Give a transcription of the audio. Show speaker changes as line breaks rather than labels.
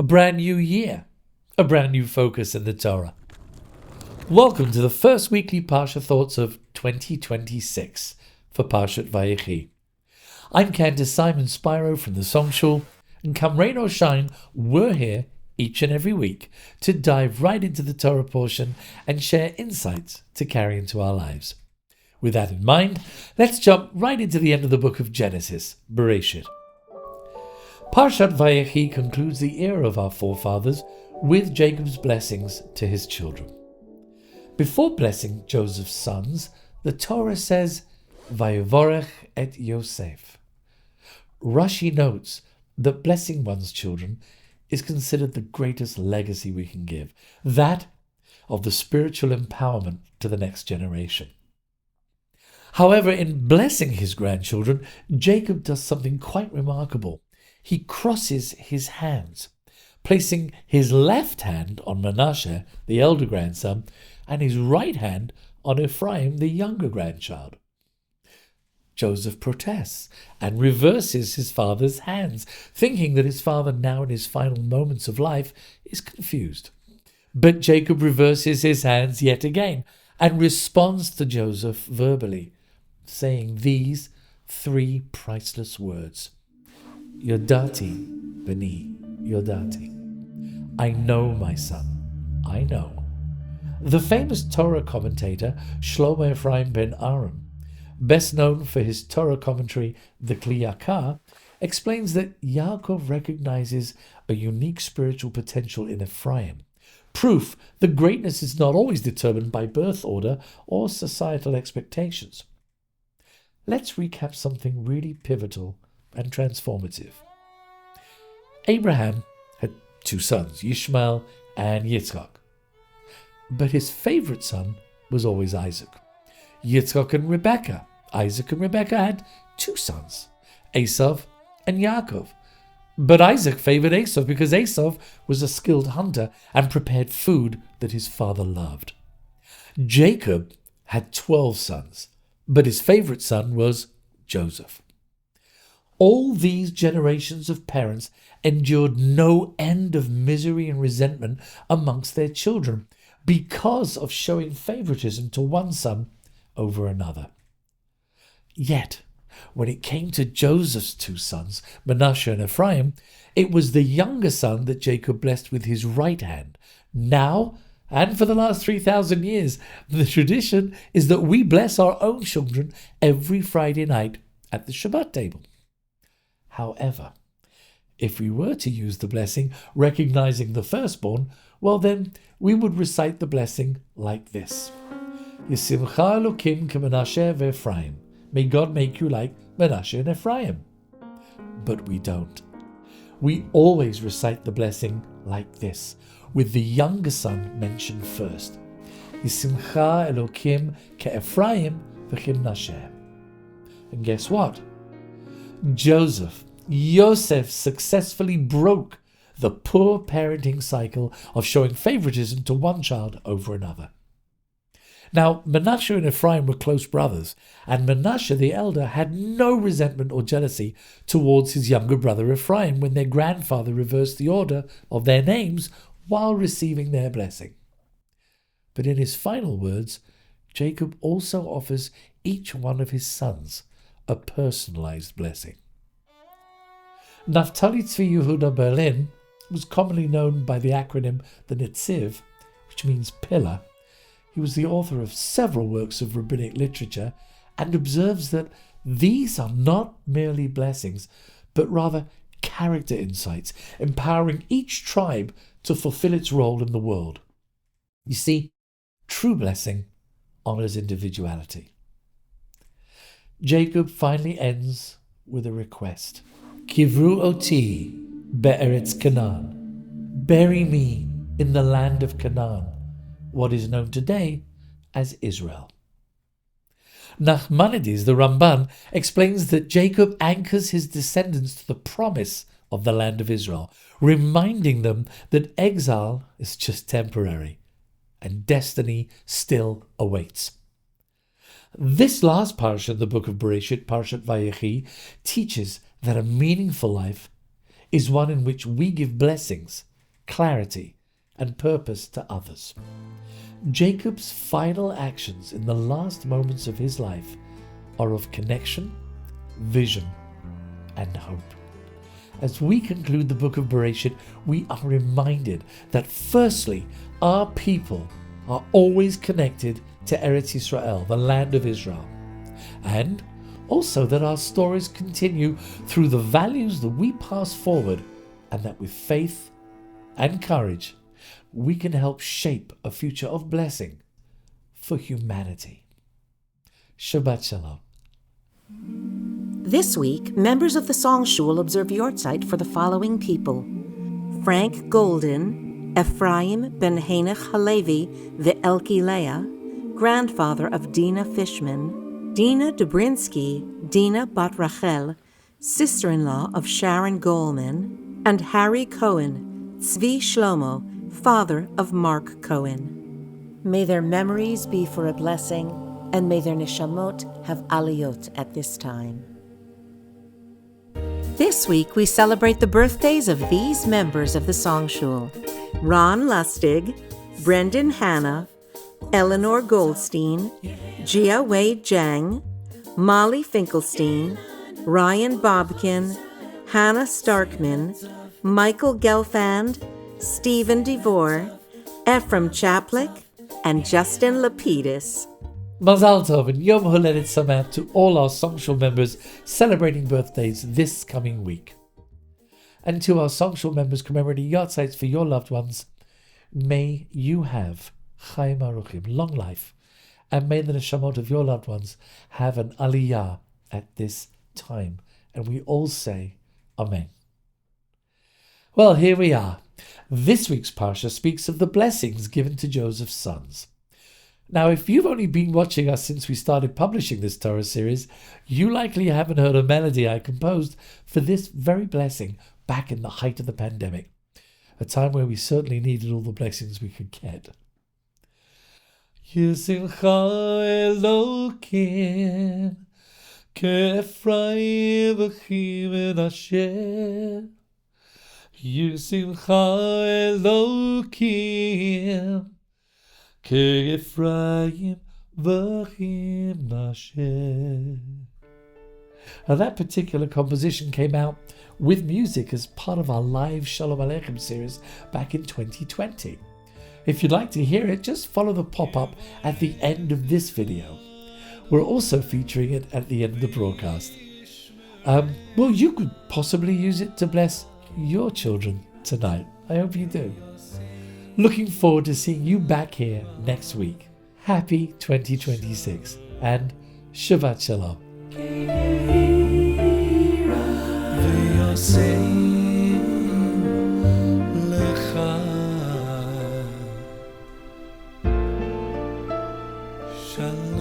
a brand new year, a brand new focus in the Torah. Welcome to the first weekly Parsha Thoughts of 2026 for Parshat Vayechi. I'm Cantor Spiro from the Song Shul, and come rain or shine, we're here each and every week to dive right into the Torah portion and share insights to carry into our lives. With that in mind, let's jump right into the end of the book of Genesis, Bereshit. Parshat Vayechi concludes the era of our forefathers with Jacob's blessings to his children. Before blessing Joseph's sons, the Torah says, Vayevorech et Yosef. Rashi notes that blessing one's children is considered the greatest legacy we can give, that of the spiritual empowerment to the next generation. However, in blessing his grandchildren, Jacob does something quite remarkable. He crosses his hands, placing his left hand on Manasseh, the elder grandson, and his right hand on Ephraim, the younger grandchild. Joseph protests and reverses his father's hands, thinking that his father, now in his final moments of life, is confused. But Jacob reverses his hands yet again and responds to Joseph verbally, saying these three priceless words: Yodati, Beni, Yodati. I know, my son, I know. The famous Torah commentator Shlomo Ephraim ben Aaron, best known for his Torah commentary, the Kli Yakar, explains that Yaakov recognizes a unique spiritual potential in Ephraim, proof that greatness is not always determined by birth order or societal expectations. Let's recap something really pivotal and transformative. Abraham had two sons, Ishmael and Yitzchak. But his favorite son was always Isaac. Yitzchak and Rebekah. Isaac and Rebekah had two sons, Esav and Yaakov. But Isaac favored Esav because Esav was a skilled hunter and prepared food that his father loved. Jacob had 12 sons, but his favorite son was Joseph. All these generations of parents endured no end of misery and resentment amongst their children because of showing favoritism to one son over another. Yet, when it came to Joseph's two sons, Manasseh and Ephraim, it was the younger son that Jacob blessed with his right hand. Now, and for the last 3,000 years, the tradition is that we bless our own children every Friday night at the Shabbat table. However, if we were to use the blessing recognizing the firstborn, well then, we would recite the blessing like this. Yisimcha Elokim keManasseh veEphraim. May God make you like Manasseh and Ephraim. But we don't. We always recite the blessing like this, with the younger son mentioned first. Yisimcha Elokim keEphraim veKeManasseh. And guess what? Yosef successfully broke the poor parenting cycle of showing favoritism to one child over another. Now, Manasseh and Ephraim were close brothers, and Manasseh the elder had no resentment or jealousy towards his younger brother Ephraim when their grandfather reversed the order of their names while receiving their blessing. But in his final words, Jacob also offers each one of his sons a personalized blessing. Naphtali Tzvi Yehuda Berlin was commonly known by the acronym the Netziv, which means pillar. He was the author of several works of rabbinic literature and observes that these are not merely blessings, but rather character insights, empowering each tribe to fulfill its role in the world. You see, true blessing honors individuality. Jacob finally ends with a request. Kivru oti be'eretz Canaan. Bury me in the land of Canaan, what is known today as Israel. Nachmanides, the Ramban, explains that Jacob anchors his descendants to the promise of the land of Israel, reminding them that exile is just temporary and destiny still awaits. This last parsha in the book of Bereshit, Parshat Vayechi, teaches that a meaningful life is one in which we give blessings clarity, and purpose to others. Jacob's final actions in the last moments of his life are of connection, vision, and hope. As we conclude the book of Bereshit, we are reminded that firstly, our people are always connected to Eretz Yisrael, the land of Israel, and also that our stories continue through the values that we pass forward, and that with faith and courage, we can help shape a future of blessing for humanity. Shabbat Shalom.
This week, members of the Song Shul observe Yortzeit for the following people: Frank Golden, Ephraim ben Henoch Halevi ve'Elki Leah, grandfather of Dina Fishman, Dina Dobrinsky, Dina Bat Rachel, sister-in-law of Sharon Goldman, and Harry Cohen, Tzvi Shlomo, father of Mark Cohen. May their memories be for a blessing, and may their neshamot have aliyot at this time. This week we celebrate the birthdays of these members of the Song Shul: Ron Lustig, Brendan Hanna, Eleanor Goldstein, Jia Wei Jang, Molly Finkelstein, Ryan Bobkin, Hannah Starkman, Michael Gelfand, Stephen DeVore, Ephraim Chaplik, and Justin Lapidus.
Mazal Tov and Yom Holedet Sameach to all our Song Shul members celebrating birthdays this coming week. And to our Song Shul members commemorating Yortzeits for your loved ones, may you have Chaim Aruchim, long life, and may the neshamot of your loved ones have an aliyah at this time. And we all say Amen. Well, here we are. This week's Parsha speaks of the blessings given to Joseph's sons. Now, if you've only been watching us since we started publishing this Torah series, you likely haven't heard a melody I composed for this very blessing back in the height of the pandemic, a time where we certainly needed all the blessings we could get. Yisimcha Elokim Ke'Ephraim v'Menashe, Yisimcha Elokim Ke'Ephraim v'Menashe. Now that particular composition came out with music as part of our live Shalom Aleichem series back in 2020. If you'd like to hear it, just follow the pop-up at the end of this video. We're also featuring it at the end of the broadcast. Well, you could possibly use it to bless your children tonight. I hope you do. Looking forward to seeing you back here next week. Happy 2026 and Shabbat Shalom. Shalom.